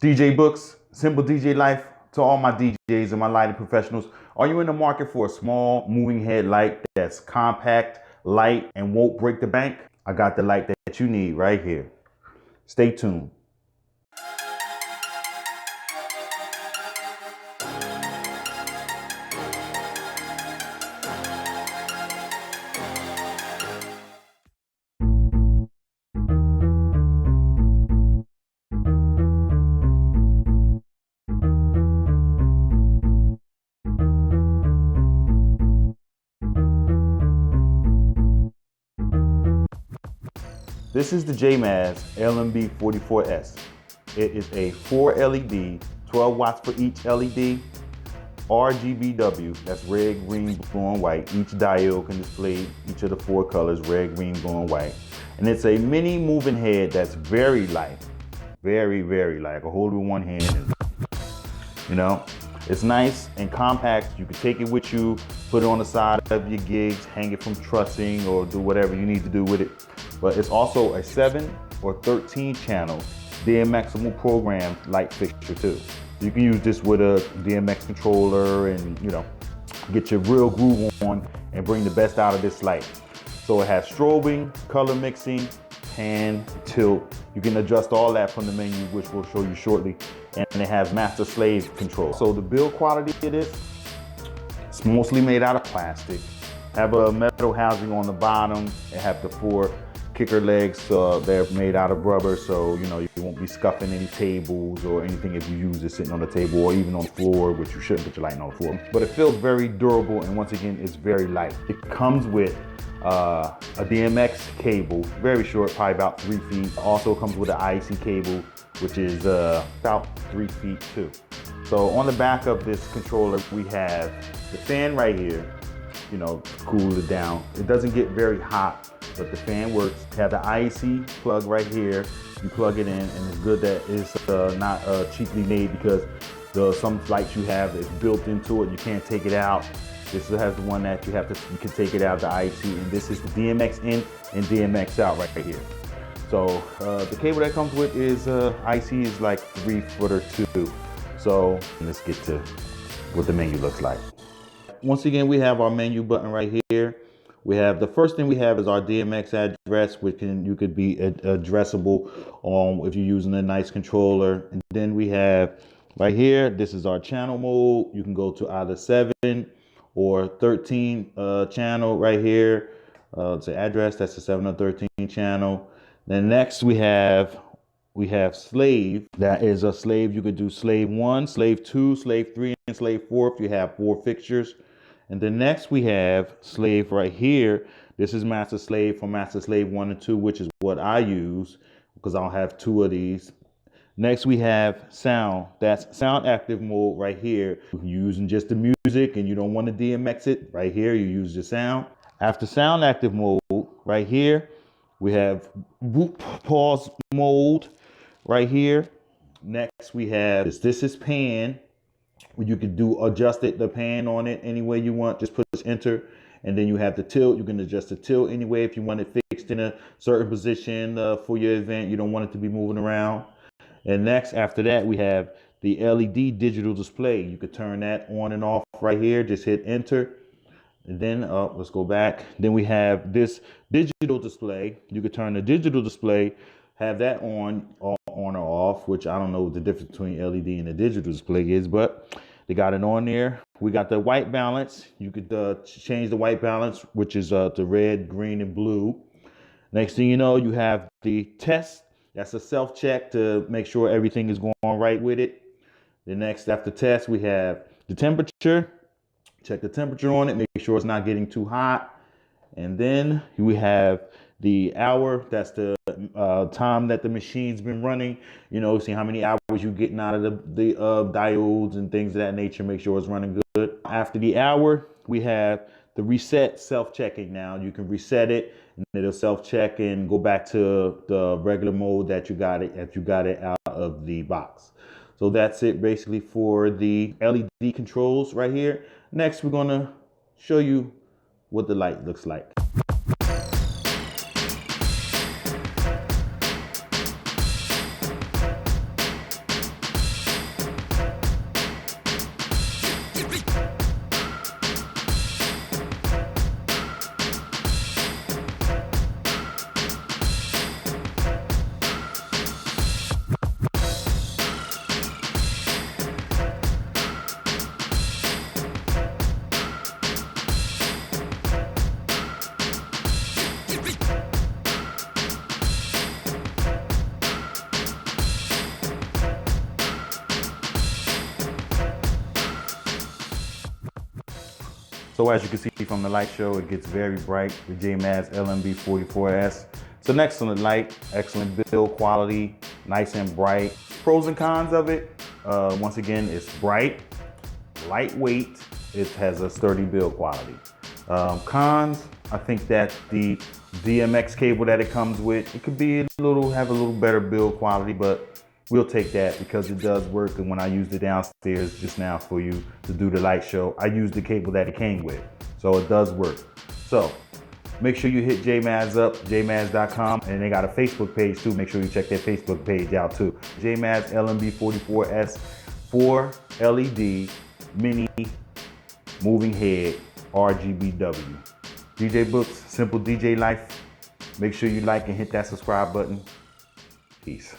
DJ Books, Simple DJ Life, to all my DJs and my lighting professionals. Are you in the market for a small moving head light that's compact, light, and won't break the bank? I got the light that you need right here. Stay tuned. This is the JMAZ LMB44S. It is a 4 LED, 12 watts for each LED, RGBW, that's red, green, blue, and white. Each diode can display each of the 4 colors, red, green, blue, and white. And it's a mini moving head that's very light, very, very light. I can hold it with one hand, and, you know, it's nice and compact. You can take it with you, put it on the side of your gigs, hang it from trussing, or do whatever you need to do with it. But it's also a 7 or 13 channel DMXable program light fixture too. You can use this with a DMX controller and, you know, get your real groove on and bring the best out of this light. So it has strobing, color mixing, pan, tilt. You can adjust all that from the menu, which we'll show you shortly. And it has master slave control. So the build quality of this, it's mostly made out of plastic. Have a metal housing on the bottom. It have the 4 kicker legs, they're made out of rubber, so you know you won't be scuffing any tables or anything if you use it sitting on the table or even on the floor, which you shouldn't put your lighting on the floor. But it feels very durable, and once again, it's very light. It comes with a DMX cable, very short, probably about 3 feet. Also comes with an IC cable, which is about 3 feet too. So on the back of this controller, we have the fan right here, you know, cool it down. It doesn't get very hot, but the fan works. You have the IEC plug right here. You plug it in, and it's good that it's not cheaply made, because some lights you have is built into it. You can't take it out. This has the one that you can take it out, the IEC, and this is the DMX in and DMX out right here. So the cable that comes with is IC is like 3 foot or 2. So let's get to what the menu looks like. Once again, we have our menu button right here. We have, the first thing we have is our DMX address, which you could be addressable if you're using a nice controller. And then we have right here, this is our channel mode. You can go to either 7 or 13 channel right here. It's an address, that's a 7 or 13 channel. Then next we have slave. That is a slave. You could do slave 1, slave 2, slave 3, and slave 4 if you have 4 fixtures. And then next we have slave right here. This is master slave for master slave 1 and 2, which is what I use because I'll have 2 of these. Next we have sound. That's sound active mode right here. You're using just the music and you don't want to DMX it. Right here you use the sound. After sound active mode right here, we have boot pause mode right here. Next we have this is pan. You could adjust the pan on it any way you want. Just push enter, and then you have the tilt. You can adjust the tilt anyway if you want it fixed in a certain position for your event. You don't want it to be moving around. And next, after that, we have the LED digital display. You could turn that on and off right here. Just hit enter, and then let's go back. Then we have this digital display. You could turn the digital display, have that on or off, which I don't know what the difference between LED and the digital display is, but they got it on there. We got the white balance. You could change the white balance, which is the red, green, and blue. Next thing you know, you have the test. That's a self-check to make sure everything is going right with it. The next, after test, we have the temperature. Check the temperature on it, make sure it's not getting too hot. And then we have the hour. That's the time that the machine's been running. You know, see how many hours you're getting out of the diodes and things of that nature. Make sure it's running good. After the hour, we have the reset self-checking. Now you can reset it, and it'll self-check and go back to the regular mode that you got it out of the box. So that's it basically for the LED controls right here. Next, we're gonna show you what the light looks like. So as you can see from the light show, it gets very bright, the JMAZ LMB44S. It's an excellent light, excellent build quality, nice and bright. Pros and cons of it, once again, it's bright, lightweight, it has a sturdy build quality. Cons, I think that the DMX cable that it comes with, it could be have a little better build quality, but we'll take that because it does work. And when I used it downstairs just now for you to do the light show, I used the cable that it came with. So it does work. So make sure you hit JMAZ up, jmaz.com, and they got a Facebook page too. Make sure you check their Facebook page out too. JMAZ LMB44S 4 LED Mini Moving Head RGBW. DJ Books, Simple DJ Life. Make sure you like and hit that subscribe button. Peace.